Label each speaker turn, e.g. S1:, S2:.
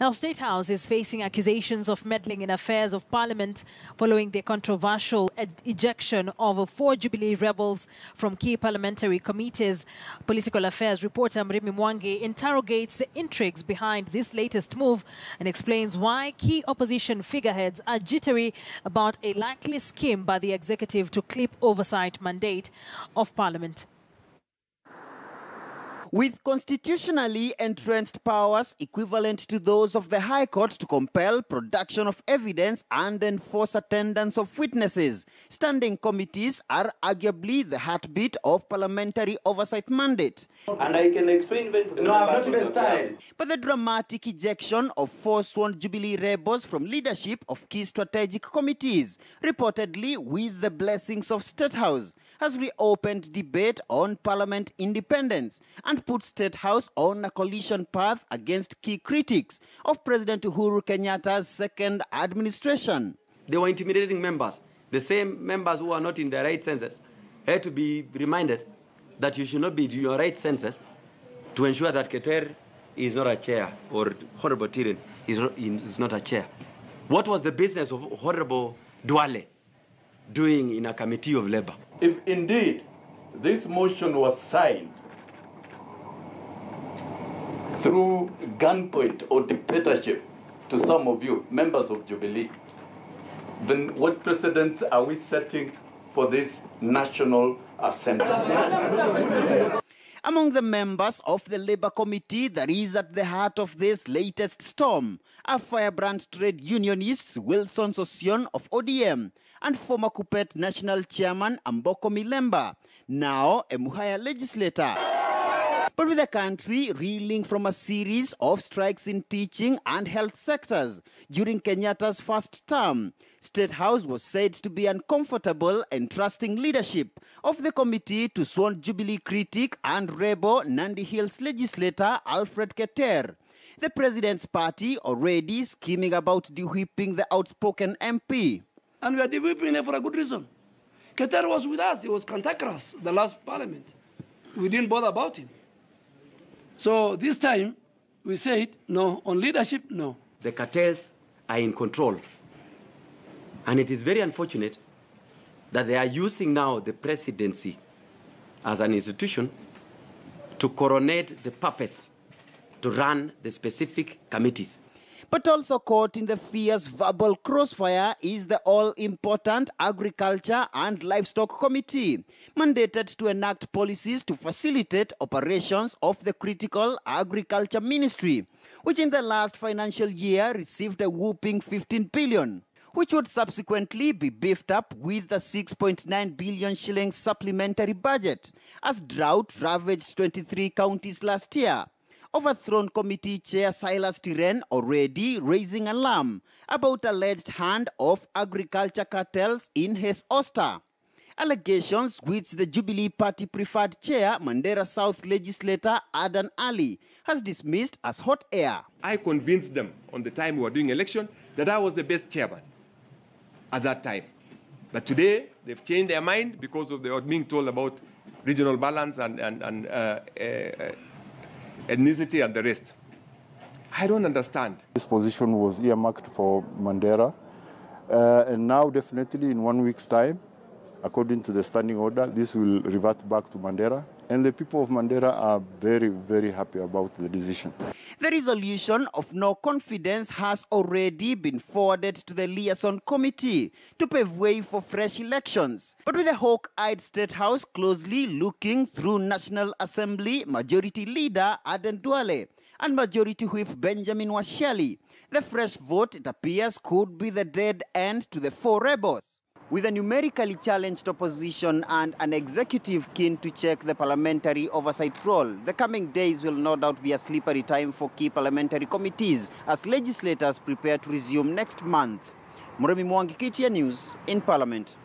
S1: Now, Statehouse is facing accusations of meddling in affairs of Parliament following the controversial ejection of 4 Jubilee rebels from key parliamentary committees. Political affairs reporter Mrimi Mwangi interrogates the intrigues behind this latest move and explains why key opposition figureheads are jittery about a likely scheme by the executive to clip oversight mandate of Parliament.
S2: With constitutionally entrenched powers equivalent to those of the High Court to compel production of evidence and enforce attendance of witnesses, standing committees are arguably the heartbeat of parliamentary oversight mandate.
S3: And I can explain when... No, I'm not even started.
S2: But the dramatic ejection of 4 sworn Jubilee rebels from leadership of key strategic committees, reportedly with the blessings of Statehouse, has reopened debate on parliament independence and put Statehouse on a collision path against key critics of President Uhuru Kenyatta's second administration.
S3: They were intimidating members. The same members who are not in their right senses had to be reminded that you should not be in your right senses to ensure that Keter is not a chair or Honorable Tirin is not a chair. What was the business of Honorable Duale doing in a committee of labor?
S4: If indeed this motion was signed through gunpoint or dictatorship to some of you, members of Jubilee, then what precedents are we setting for this National Assembly?
S2: Among the members of the Labour Committee that is at the heart of this latest storm are firebrand trade unionists Wilson Sosion of ODM and former Kupet National Chairman Amboko Milemba, now a Muhaya legislator. But with the country reeling from a series of strikes in teaching and health sectors during Kenyatta's first term, Statehouse was said to be uncomfortable entrusting leadership of the committee to sworn Jubilee critic and rebel Nandi Hills legislator Alfred Keter. The president's party already scheming about de-whipping the outspoken MP.
S5: And we are de-whipping him for a good reason. Keter was with us. He was cantankerous the last parliament. We didn't bother about him. So this time, we said, no, on leadership, no.
S3: The cartels are in control. And it is very unfortunate that they are using now the presidency as an institution to coronate the puppets to run the specific committees.
S2: But also caught in the fierce verbal crossfire is the all-important Agriculture and Livestock Committee, mandated to enact policies to facilitate operations of the critical Agriculture Ministry, which in the last financial year received a whopping 15 billion, which would subsequently be beefed up with the 6.9 billion shillings supplementary budget, as drought ravaged 23 counties last year. Overthrown committee chair Silas Tiren already raising alarm about alleged hand of agriculture cartels in his Oster. Allegations which the Jubilee Party preferred chair Mandera South legislator Adan Ali has dismissed as hot air.
S6: I convinced them on the time we were doing election that I was the best chairman at that time. But today they've changed their mind because of they were being told about regional balance and ethnicity and the rest. I don't understand.
S7: This position was earmarked for Mandera, and now definitely in 1 week's time, according to the standing order, this will revert back to Mandera, and the people of Mandera are very, very happy about the decision.
S2: The resolution of no confidence has already been forwarded to the liaison committee to pave way for fresh elections. But with the hawk-eyed Statehouse closely looking through National Assembly Majority Leader Aden Duale and Majority Whip Benjamin Washali, the fresh vote, it appears, could be the dead end to the 4 rebels. With a numerically challenged opposition and an executive keen to check the parliamentary oversight role, the coming days will no doubt be a slippery time for key parliamentary committees as legislators prepare to resume next month. Mremi Mwangi, KTN News in Parliament.